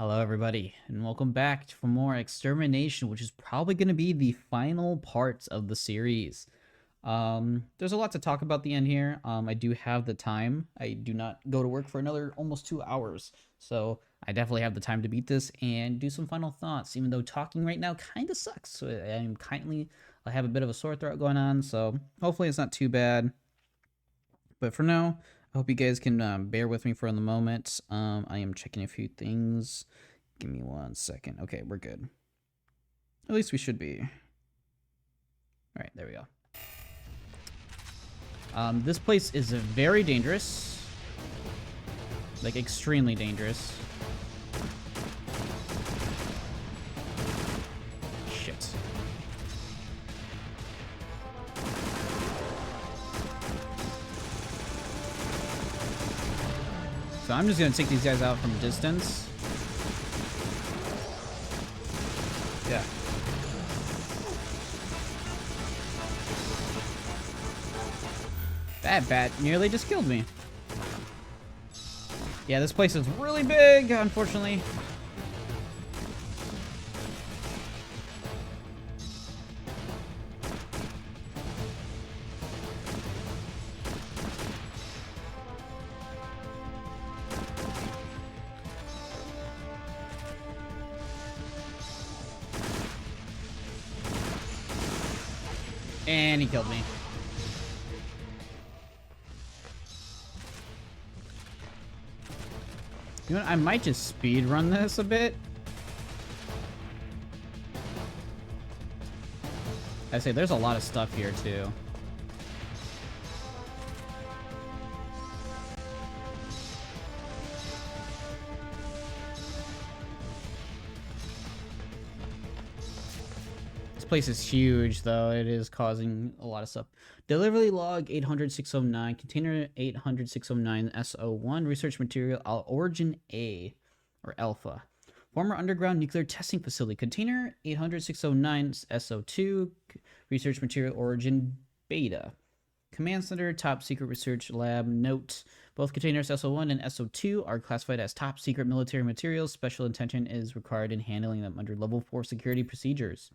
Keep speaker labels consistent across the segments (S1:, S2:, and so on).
S1: Hello everybody, and welcome back for more Extermination, which is probably going to be the final parts of the series. There's a lot to talk about at the end here. I do have the time. I do not go to work for another almost 2 hours, so I definitely have the time to beat this and do some final thoughts, even though talking right now kind of sucks. So I have a bit of a sore throat going on, so hopefully it's not too bad. But for now, I hope you guys can bear with me for the moment. I am checking a few things. Give me 1 second. Okay, we're good. At least we should be. All right, there we go. This place is very dangerous. Like, extremely dangerous. Shit. So I'm just gonna take these guys out from a distance. Yeah. That bat nearly just killed me. Yeah, this place is really big, unfortunately. And he killed me. You know what? I might just speed run this a bit. I say there's a lot of stuff here too. This place is huge, though. It is causing a lot of stuff. Delivery log 800-609, container 800-609 SO1, research material origin A, or alpha. Former underground nuclear testing facility, container 800-609 SO2, research material origin beta. Command center, top secret research lab. Note, both containers SO1 and SO2 are classified as top secret military materials. Special attention is required in handling them under level 4 security procedures.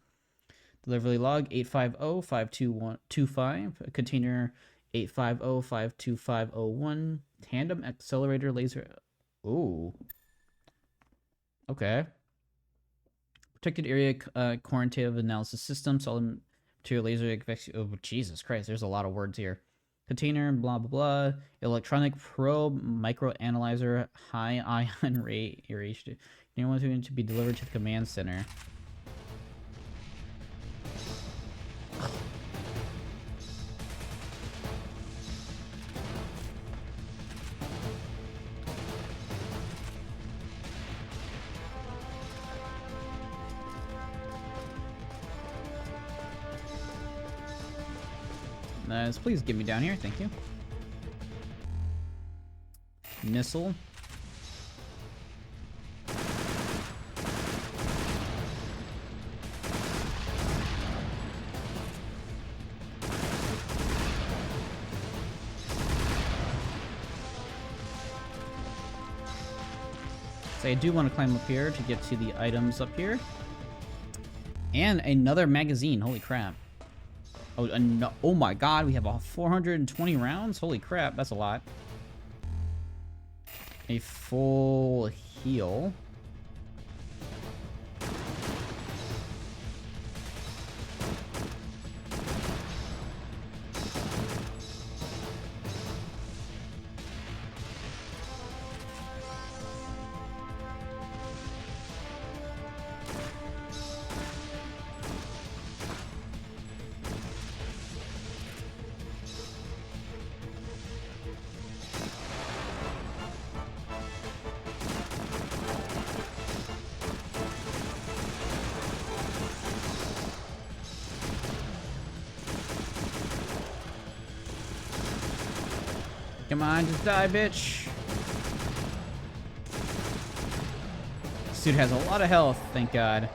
S1: Delivery log 850-5225, container 850-52501, tandem accelerator laser. Ooh. Okay. Protected area quantitative analysis system, solid material laser. Oh, Jesus Christ, there's a lot of words here. Container, blah, blah, blah. Electronic probe, microanalyzer, high ion radiation. You want to be delivered to the command center. Please get me down here, thank you. Missile. So I do want to climb up here to get to the items up here. And another magazine, holy crap. Oh, no, oh my god, we have 420 rounds? Holy crap, that's a lot. A full heal. Come on, just die, bitch. This dude has a lot of health, thank God.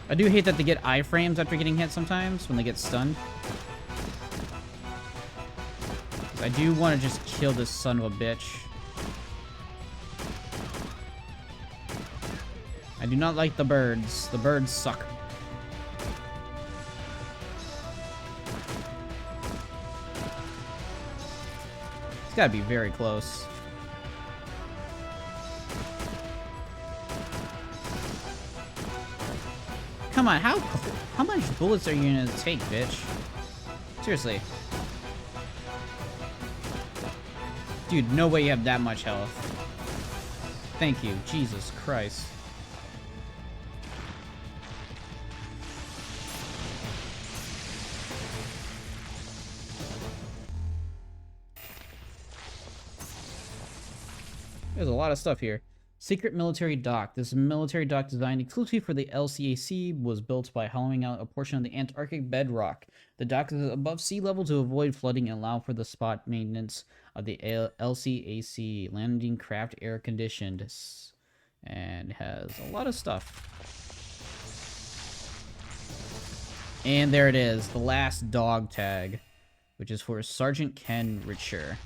S1: I do hate that they get iframes after getting hit sometimes when they get stunned. I do want to just kill this son of a bitch. I do not like the birds. The birds suck. It's gotta be very close. Come on, how much bullets are you gonna take, bitch? Seriously. Dude, no way you have that much health. Thank you. Jesus Christ. There's a lot of stuff here. Secret military dock. This military dock designed exclusively for the LCAC was built by hollowing out a portion of the Antarctic bedrock. The dock is above sea level to avoid flooding and allow for the spot maintenance of the LCAC. Landing craft air conditioned. And has a lot of stuff. And there it is. The last dog tag. Which is for Sergeant Ken Richer.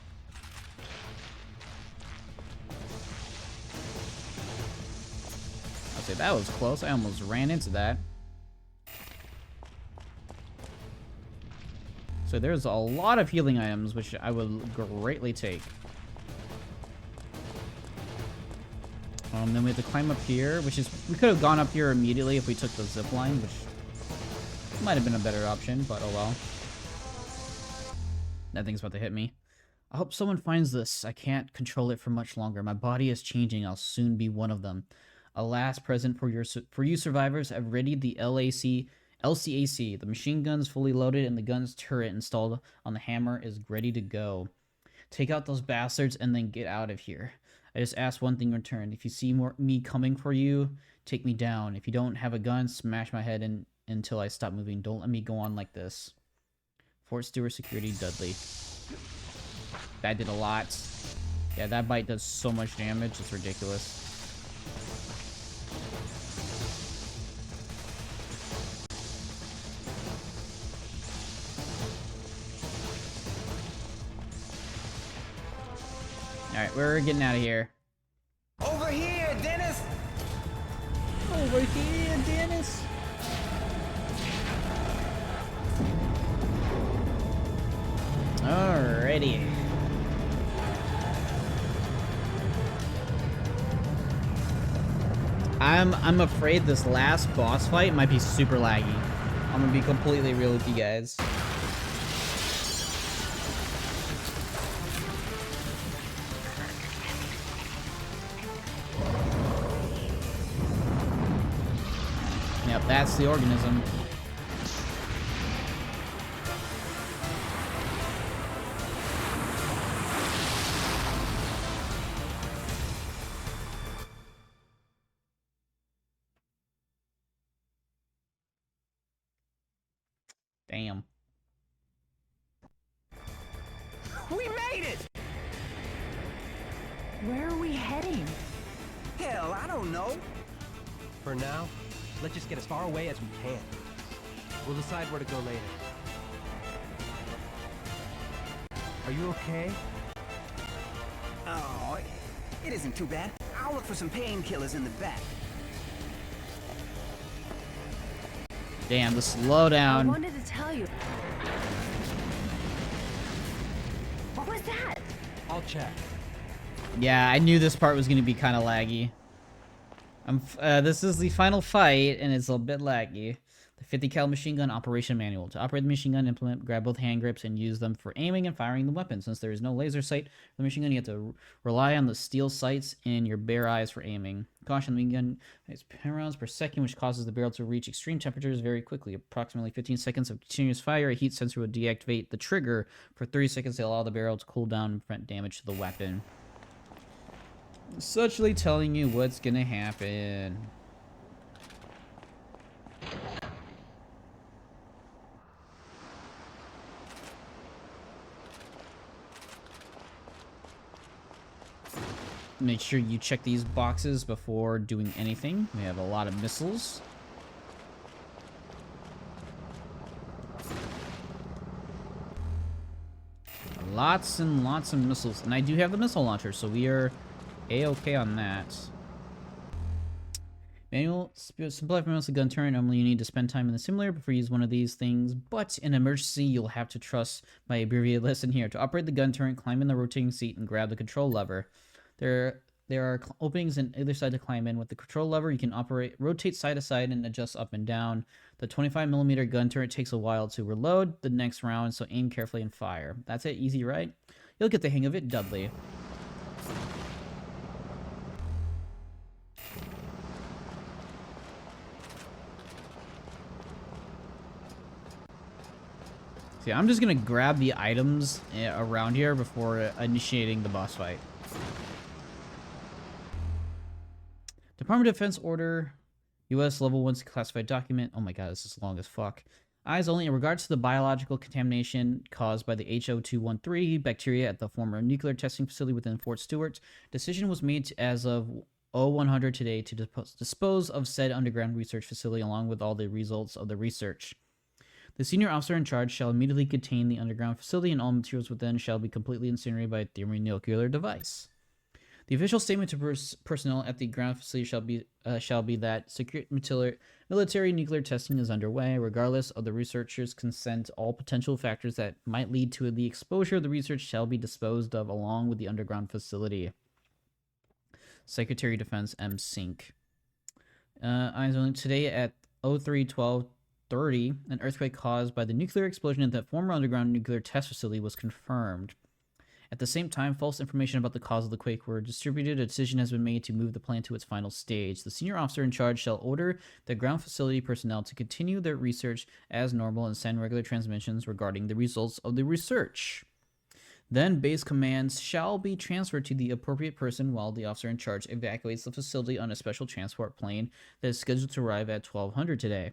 S1: Say that was close. I almost ran into that. So there's a lot of healing items, which I would greatly take. Then we have to climb up here, which is... We could have gone up here immediately if we took the zip line, which might have been a better option, but oh well. That thing's about to hit me. I hope someone finds this. I can't control it for much longer. My body is changing. I'll soon be one of them. A last present for you survivors. I've readied the LCAC. The machine gun's fully loaded and the gun's turret installed on the hammer is ready to go. Take out those bastards and then get out of here. I just ask one thing in return. If you see me coming for you, take me down. If you don't have a gun, smash my head in until I stop moving. Don't let me go on like this. Fort Stewart Security, Dudley. That did a lot. Yeah, that bite does so much damage. It's ridiculous. Alright, we're getting out of here.
S2: Over here, Dennis!
S1: Over here, Dennis! Alrighty. I'm afraid this last boss fight might be super laggy. I'm gonna be completely real with you guys. Yep, that's the organism. Damn.
S2: We made it!
S3: Where are we heading?
S2: Hell, I don't know.
S4: For now, let's just get as far away as we can. We'll decide where to go later. Are you okay?
S2: Oh, it isn't too bad. I'll look for some painkillers in the back.
S1: Damn, the
S3: I
S1: slowdown.
S3: wanted to tell you. What was that?
S4: I'll check.
S1: Yeah, I knew this part was going to be kind of laggy. This is the final fight, and it's a bit laggy. The 50 cal machine gun operation manual. To operate the machine gun, grab both hand grips and use them for aiming and firing the weapon. Since there is no laser sight for the machine gun, you have to rely on the steel sights in your bare eyes for aiming. Caution, the machine gun has 10 rounds per second, which causes the barrel to reach extreme temperatures very quickly. Approximately 15 seconds of continuous fire, a heat sensor will deactivate the trigger for 30 seconds to allow the barrel to cool down and prevent damage to the weapon. Essentially telling you what's gonna happen. Make sure you check these boxes before doing anything. We have a lot of missiles. A Lots and lots of missiles. And I do have the missile launcher, so we are A-okay on that. Manual, simplify mostly gun turret. Normally you need to spend time in the simulator before you use one of these things, but in emergency you'll have to trust my abbreviated lesson here. To operate the gun turret, climb in the rotating seat and grab the control lever. There are openings on either side to climb in. With the control lever, you can rotate side to side and adjust up and down. The 25mm gun turret takes a while to reload the next round, so aim carefully and fire. That's it, easy, right? You'll get the hang of it, Dudley. See, I'm just gonna grab the items around here before initiating the boss fight. Department of Defense order, U.S. level 1 classified document. Oh my god, this is long as fuck. Eyes only. In regards to the biological contamination caused by the HO213 bacteria at the former nuclear testing facility within Fort Stewart, decision was made as of 0100 today to dispose of said underground research facility along with all the results of the research. The senior officer in charge shall immediately contain the underground facility, and all materials within shall be completely incinerated by a thermonuclear device. The official statement to personnel at the ground facility shall be that secret military nuclear testing is underway. Regardless of the researchers' consent, all potential factors that might lead to the exposure of the research shall be disposed of along with the underground facility. Secretary of Defense M. Sink. Eyes only. Today at 03:12:30, an earthquake caused by the nuclear explosion at the former underground nuclear test facility was confirmed. At the same time, false information about the cause of the quake were distributed. A decision has been made to move the plant to its final stage. The senior officer in charge shall order the ground facility personnel to continue their research as normal and send regular transmissions regarding the results of the research. Then base commands shall be transferred to the appropriate person while the officer in charge evacuates the facility on a special transport plane that is scheduled to arrive at 1200 today.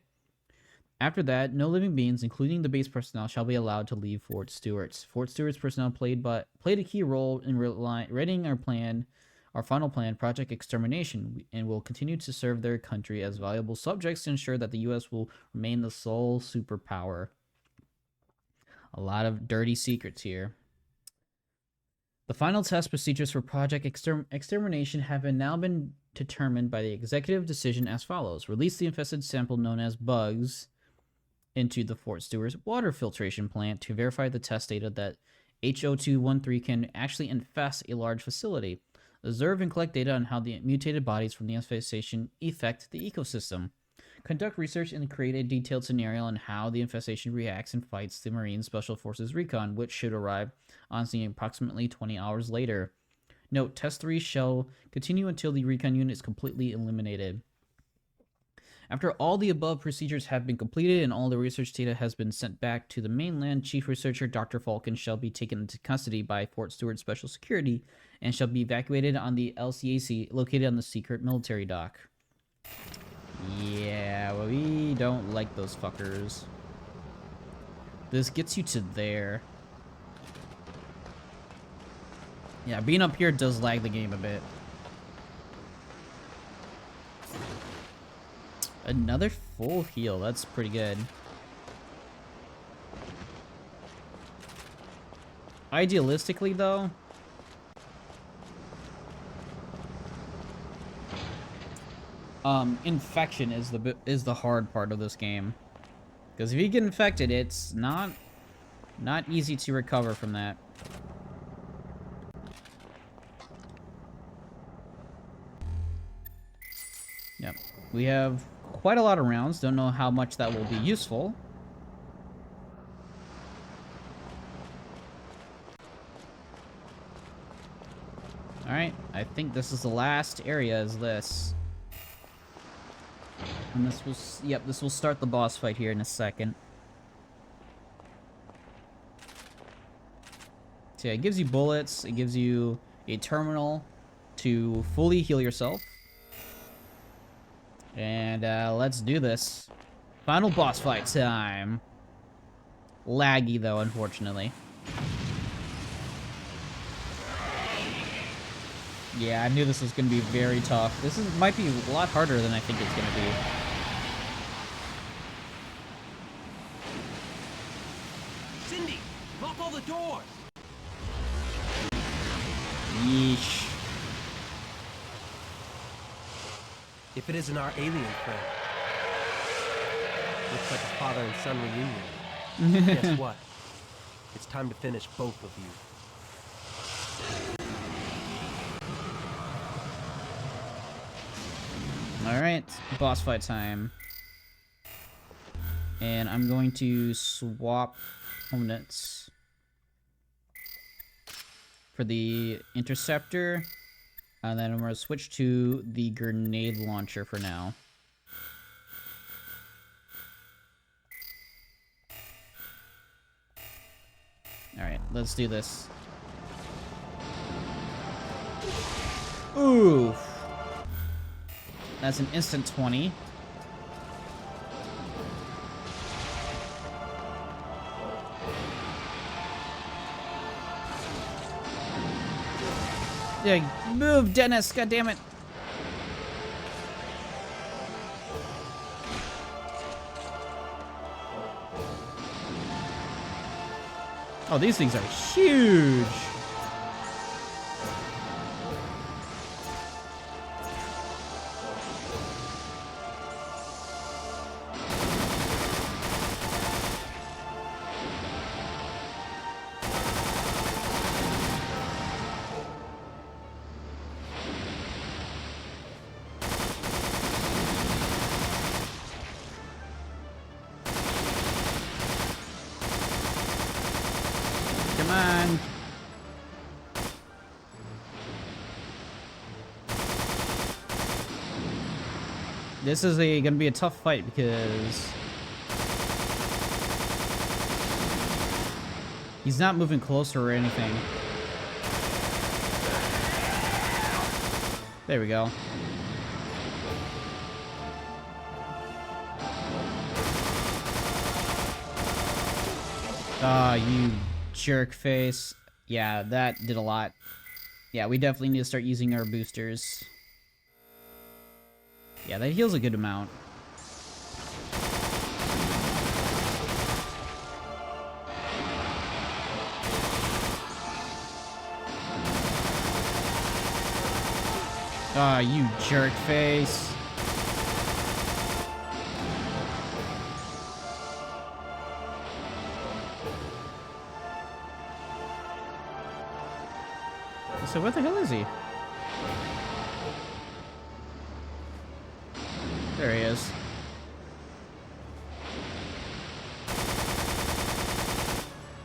S1: After that, no living beings, including the base personnel, shall be allowed to leave Fort Stewart. Fort Stewart's personnel played a key role in readying our final plan, Project Extermination, and will continue to serve their country as valuable subjects to ensure that the U.S. will remain the sole superpower. A lot of dirty secrets here. The final test procedures for Project Extermination have now been determined by the executive decision as follows. Release the infested sample known as bugs into the Fort Stewart water filtration plant to verify the test data that HO213 can actually infest a large facility. Observe and collect data on how the mutated bodies from the infestation affect the ecosystem. Conduct research and create a detailed scenario on how the infestation reacts and fights the Marine Special Forces recon, which should arrive on scene approximately 20 hours later. Note, Test 3 shall continue until the recon unit is completely eliminated. After all the above procedures have been completed and all the research data has been sent back to the mainland, Chief Researcher Dr. Falcon shall be taken into custody by Fort Stewart Special Security and shall be evacuated on the LCAC located on the secret military dock. Yeah, well, we don't like those fuckers. This gets you to there. Yeah, being up here does lag the game a bit. Another full heal. That's pretty good. Idealistically, though, infection is the hard part of this game. Because if you get infected, it's not easy to recover from that. Yep. We have quite a lot of rounds. Don't know how much that will be useful. Alright, I think this is the last area, is this. And this will, yep, this will start the boss fight here in a second. So yeah, it gives you bullets, it gives you a terminal to fully heal yourself. And let's do this. Final boss fight time. Laggy though, unfortunately. Yeah, I knew this was going to be very tough. This might be a lot harder than I think it's going to be.
S4: Cindy, lock all the doors.
S1: Yeesh.
S4: If it isn't our alien friend. Looks like a father and son reunion. Guess what? It's time to finish both of you.
S1: Alright, boss fight time. And I'm going to swap opponents for the interceptor. And then I'm going to switch to the grenade launcher for now. Alright, let's do this. Ooh. That's an instant 20. Yeah, move, Dennis, god damn it. Oh, these things are huge. Come on. This is gonna be a tough fight because he's not moving closer or anything. There we go. Ah, you jerk face. Yeah, that did a lot. Yeah, we definitely need to start using our boosters. Yeah, that heals a good amount. Ah, you jerk face. So where the hell is he? There he is.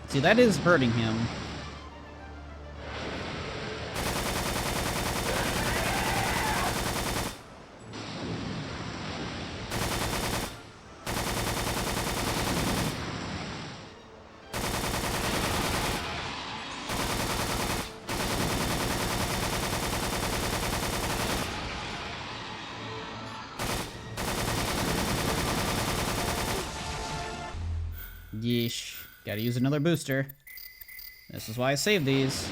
S1: See, that is hurting him. Yeesh. Gotta use another booster. This is why I saved these.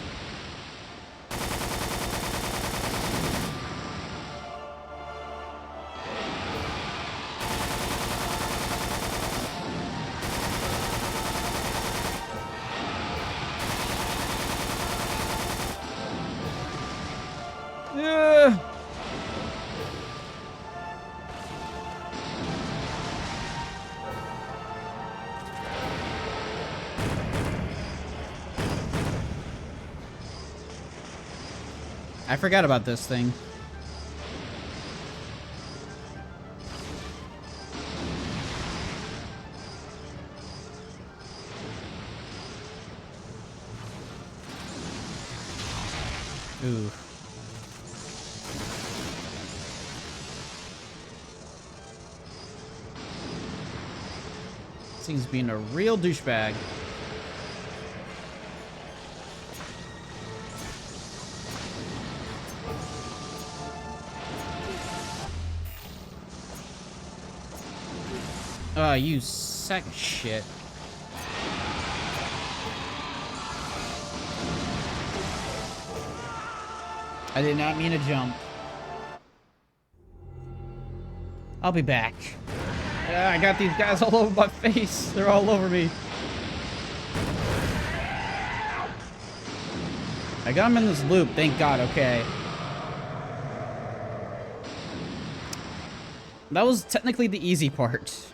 S1: Yeah. I forgot about this thing. Ooh. This thing's being a real douchebag. You sack of shit. I did not mean to jump. I'll be back. I got these guys all over my face. They're all over me. I got him in this loop, thank God, okay. That was technically the easy part.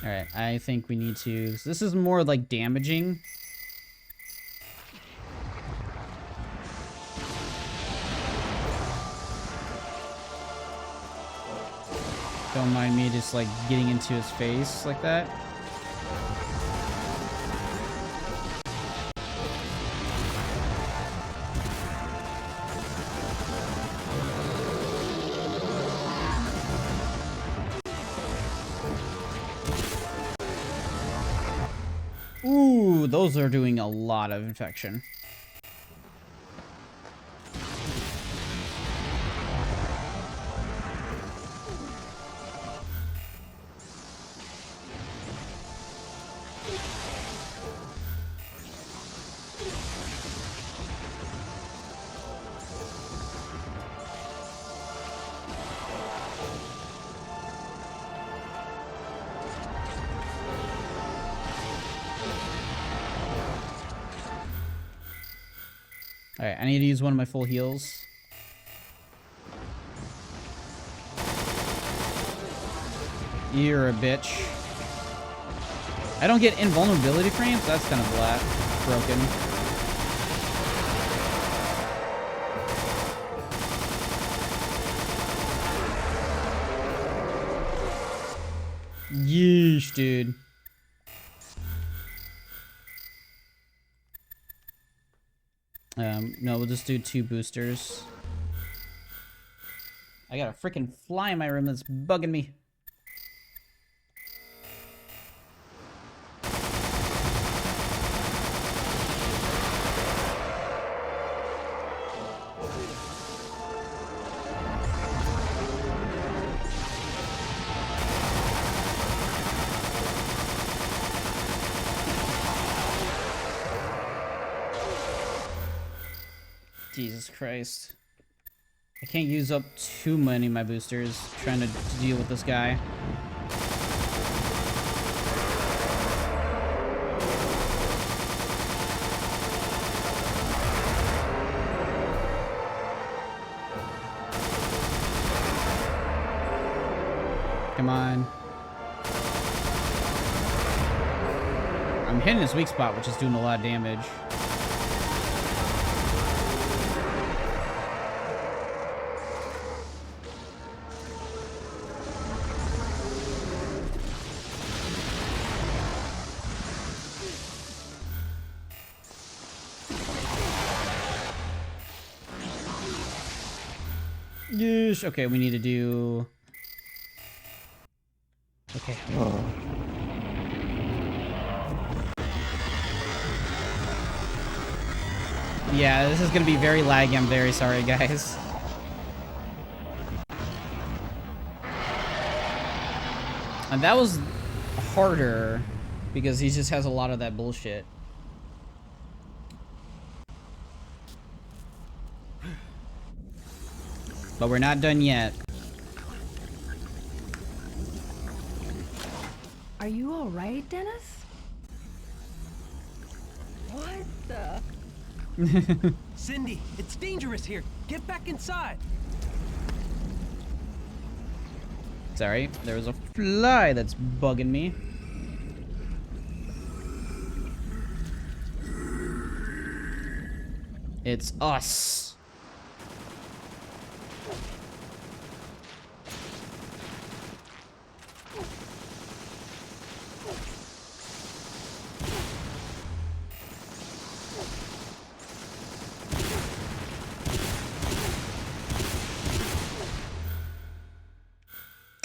S1: Alright, I think we need to... So this is more like damaging. Don't mind me just like getting into his face like that. Ooh, those are doing a lot of infection. Alright, I need to use one of my full heals. You're a bitch. I don't get invulnerability frames? That's kind of broken. Yeesh, dude. No, we'll just do 2 boosters. I got a freaking fly in my room that's bugging me. Jesus Christ. I can't use up too many of my boosters trying to deal with this guy. Come on. I'm hitting his weak spot, which is doing a lot of damage. Yeesh. Okay, we need to do... Okay. Yeah, this is gonna be very laggy. I'm very sorry, guys. And that was harder because he just has a lot of that bullshit. But we're not done yet.
S3: Are you all right, Dennis? What the?
S4: Cindy, it's dangerous here. Get back inside.
S1: Sorry, there was a fly that's bugging me. It's us.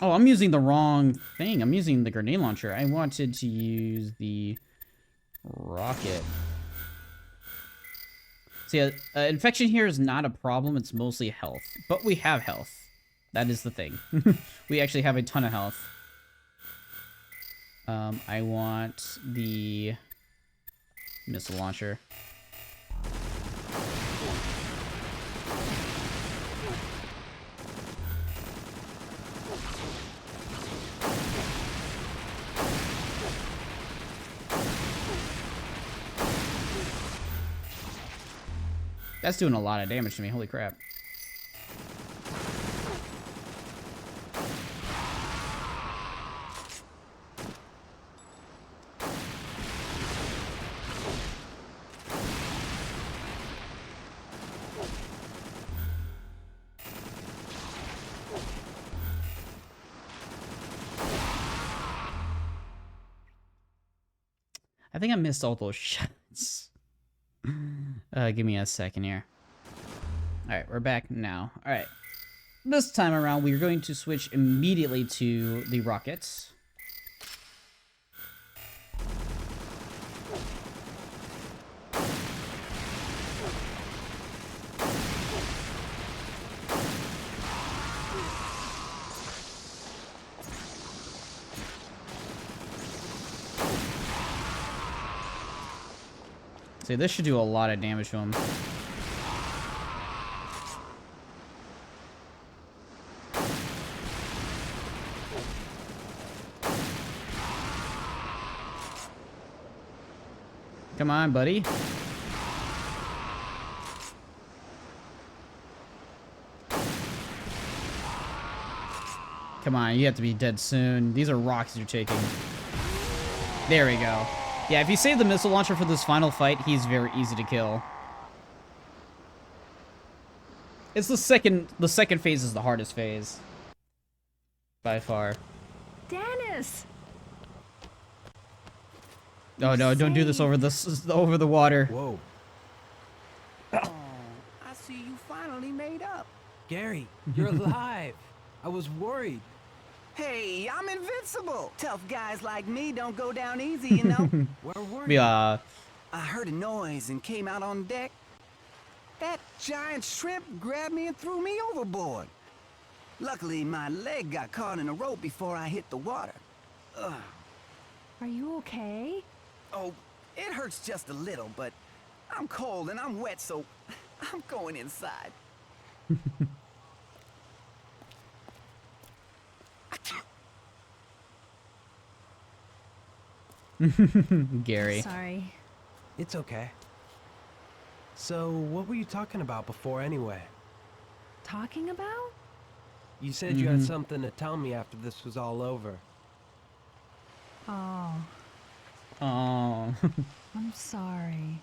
S1: Oh, I'm using the wrong thing. I'm using the grenade launcher. I wanted to use the rocket. See, infection here is not a problem. It's mostly health. But we have health. That is the thing. We actually have a ton of health. I want the missile launcher. That's doing a lot of damage to me. Holy crap. I think I missed all those shots. Give me a second here. Alright, we're back now. Alright. This time around, we're going to switch immediately to the rockets. See, this should do a lot of damage to him. Come on, buddy. Come on, you have to be dead soon. These are rocks you're taking. There we go. Yeah, if you save the missile launcher for this final fight, he's very easy to kill. It's the second phase is the hardest phase. By far.
S3: Dennis!
S1: Oh no, don't do this over the water.
S4: Whoa.
S2: Oh, I see you finally made up.
S4: Gary, you're alive. I was worried.
S2: Hey, I'm invincible. Tough guys like me don't go down easy, you know.
S4: Where were you?
S1: Yeah.
S2: I heard a noise and came out on deck. That giant shrimp grabbed me and threw me overboard. Luckily, my leg got caught in a rope before I hit the water. Ugh.
S3: Are you okay?
S2: Oh, it hurts just a little, but I'm cold and I'm wet, so I'm going inside.
S1: Gary.
S3: Sorry.
S4: It's okay. So, what were you talking about before anyway?
S3: Talking about?
S4: You said you had something to tell me after this was all over.
S3: Oh,
S1: Oh.
S3: I'm sorry.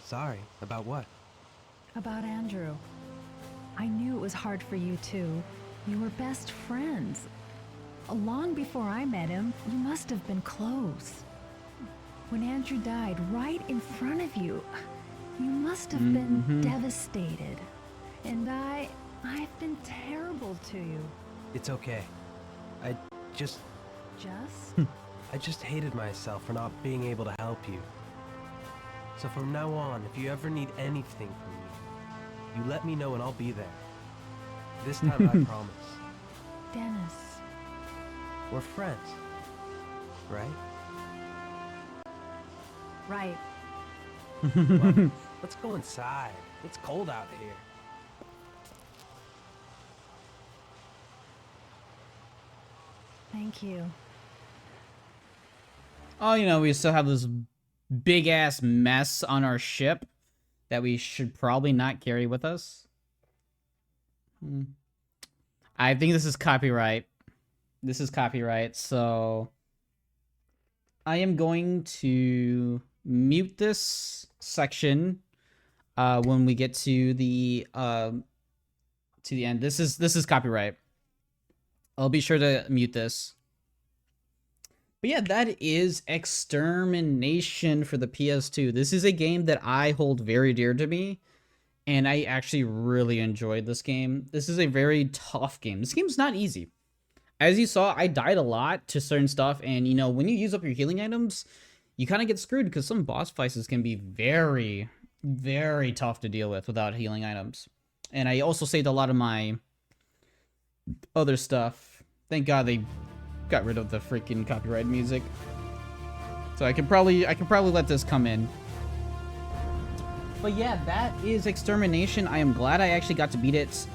S4: Sorry, about what?
S3: About Andrew. I knew it was hard for you too. You were best friends. Long before I met him, you must have been close. When Andrew died right in front of you, you must have been devastated. And I've been terrible to you.
S4: It's okay. I just hated myself for not being able to help you. So from now on, if you ever need anything from me, you let me know and I'll be there. This time I promise.
S3: Dennis.
S4: We're friends, right?
S3: Right.
S4: Well, let's go inside. It's cold out here.
S3: Thank you.
S1: Oh, you know, we still have this big ass mess on our ship that we should probably not carry with us. I think this is copyright. This is copyright, so I am going to mute this section when we get to the end. This is copyright. I'll be sure to mute this. But yeah, that is Extermination for the PS2. This is a game that I hold very dear to me, and I actually really enjoyed this game. This is a very tough game. This game's not easy. As you saw, I died a lot to certain stuff, and you know, when you use up your healing items, you kind of get screwed because some boss fights can be very, very tough to deal with without healing items. And I also saved a lot of my other stuff. Thank God they got rid of the freaking copyright music. So I can probably let this come in. But yeah, that is Extermination. I am glad I actually got to beat it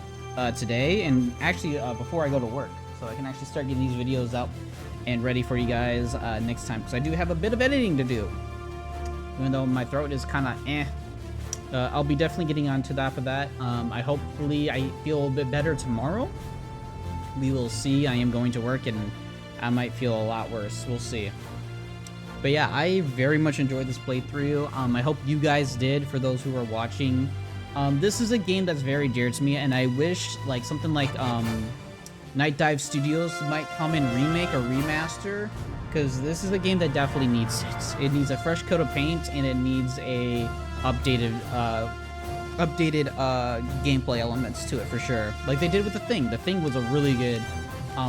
S1: today, and actually before I go to work, so I can actually start getting these videos out and ready for you guys next time, because I do have a bit of editing to do. Even though my throat is kind of I'll be definitely getting onto that for that. Hopefully I feel a bit better tomorrow. We will see. I am going to work, and I might feel a lot worse. We'll see. But yeah, I very much enjoyed this playthrough. I hope you guys did, for those who are watching. This is a game that's very dear to me, and I wish like something like Night Dive Studios might come and remake or remaster, because this is a game that definitely needs it. It needs a fresh coat of paint, and it needs a updated gameplay elements to it for sure. Like they did with The Thing. The Thing was a really good,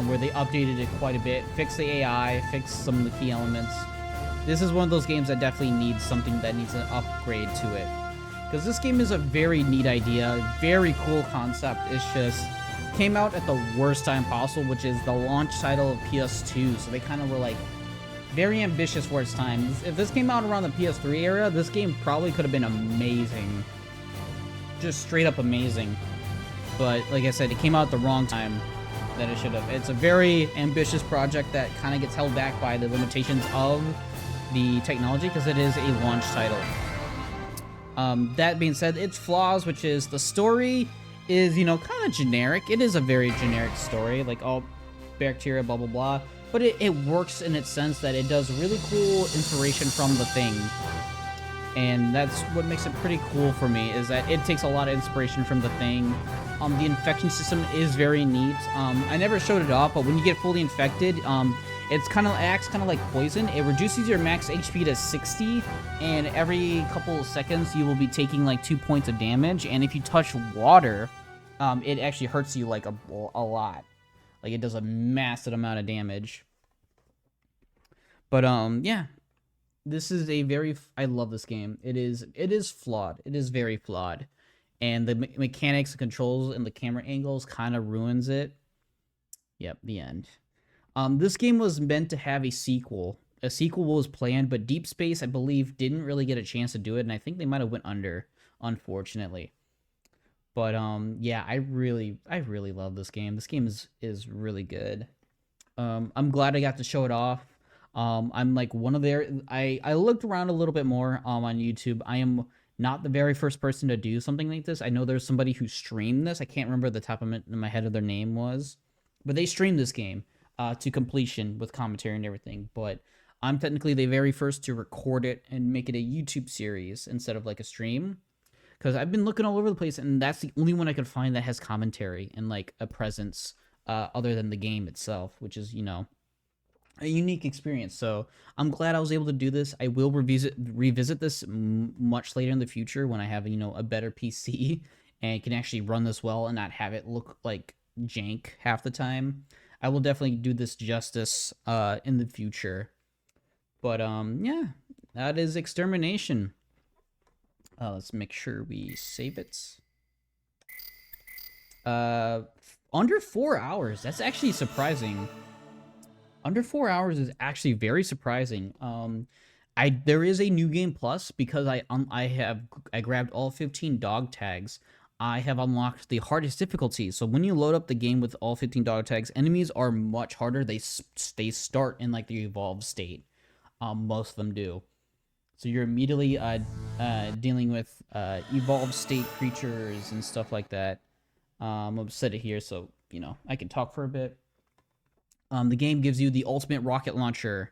S1: where they updated it quite a bit, fixed the AI, fixed some of the key elements. This is one of those games that definitely needs something that needs an upgrade to it. Because this game is a very neat idea, very cool concept. It's just came out at the worst time possible, which is the launch title of PS2. So they kind of were like very ambitious for its time. If this came out around the PS3 era, this game probably could have been amazing. Just straight up amazing. But like I said, it came out at the wrong time that it should have. It's a very ambitious project that kind of gets held back by the limitations of the technology, because it is a launch title. That being said, its flaws, which is the story is, you know, kind of generic. It is a very generic story, like all bacteria, blah blah blah, but it works in its sense that it does really cool inspiration from The Thing, and that's what makes it pretty cool for me, is that it takes a lot of inspiration from The Thing. The infection system is very neat. I never showed it off, but when you get fully infected, it's acts kind of like poison. It reduces your max HP to 60, and every couple of seconds you will be taking like 2 points of damage. And if you touch water, it actually hurts you like a lot. Like it does a massive amount of damage. But yeah, this is a very I love this game. It is flawed. It is very flawed, and the mechanics and controls and the camera angles kind of ruins it. Yep, the end. This game was meant to have a sequel. A sequel was planned, but Deep Space, I believe, didn't really get a chance to do it, and I think they might have went under, unfortunately. But yeah, I really love this game. This game is really good. I'm glad I got to show it off. I'm like one of their. I looked around a little bit more on YouTube. I am not the very first person to do something like this. I know there's somebody who streamed this. I can't remember the top of my head of their name was, but they streamed this game to completion with commentary and everything. But I'm technically the very first to record it and make it a YouTube series instead of like a stream, because I've been looking all over the place, and that's the only one I could find that has commentary and like a presence other than the game itself, which is, you know, a unique experience. So I'm glad I was able to do this. I will revisit this much later in the future when I have, you know, a better PC and can actually run this well and not have it look like jank half the time. I will definitely do this justice in the future. But yeah, that is Extermination. Let's make sure we save it. Under 4 hours. That's actually surprising. Under 4 hours is actually very surprising. There is a new game plus, because I grabbed all 15 dog tags. I have unlocked the hardest difficulty. So when you load up the game with all 15 dog tags, enemies are much harder. They start in like the evolved state. Most of them do. So you're immediately dealing with evolved state creatures and stuff like that. I'll set it here so, you know, I can talk for a bit. The game gives you the ultimate rocket launcher,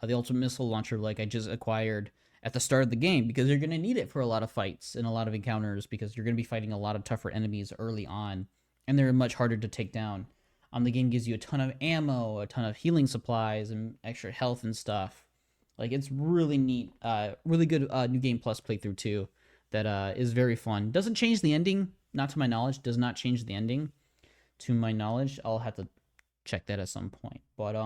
S1: the ultimate missile launcher, like I just acquired at the start of the game, because you're going to need it for a lot of fights and a lot of encounters, because you're going to be fighting a lot of tougher enemies early on, and they're much harder to take down. The game gives you a ton of ammo, a ton of healing supplies, and extra health and stuff. Like, it's really neat, really good New Game Plus playthrough too, that is very fun. Doesn't change the ending, not to my knowledge, does not change the ending, to my knowledge. I'll have to check that at some point. But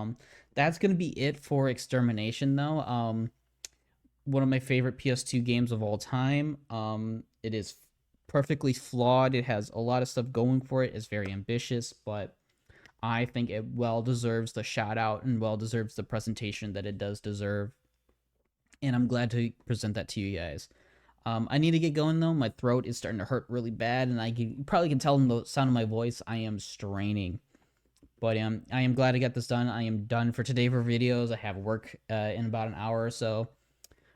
S1: that's gonna be it for Extermination, though. One of my favorite PS2 games of all time. It is perfectly flawed. It has a lot of stuff going for it. It's very ambitious, but I think it well deserves the shout out and well deserves the presentation that it does deserve. And I'm glad to present that to you guys. I need to get going though. My throat is starting to hurt really bad, and you probably can tell in the sound of my voice I am straining. But I am glad I got this done. I am done for today for videos. I have work in about an hour or so,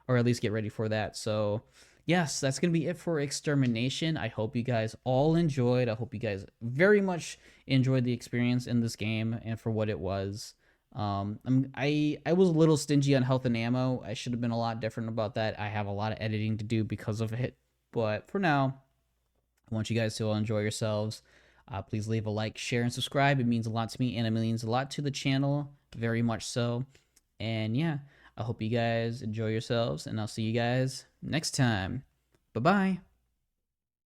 S1: or at least get ready for that. So yes, that's gonna be it for Extermination. I hope you guys all enjoyed. I hope you guys very much enjoyed the experience in this game and for what it was. I was a little stingy on health and ammo. I should have been a lot different about that. I have a lot of editing to do because of it. But for now, I want you guys to all enjoy yourselves. Please leave a like, share, and subscribe. It means a lot to me, and it means a lot to the channel, very much so. And yeah, I hope you guys enjoy yourselves, and I'll see you guys next time. Bye-bye.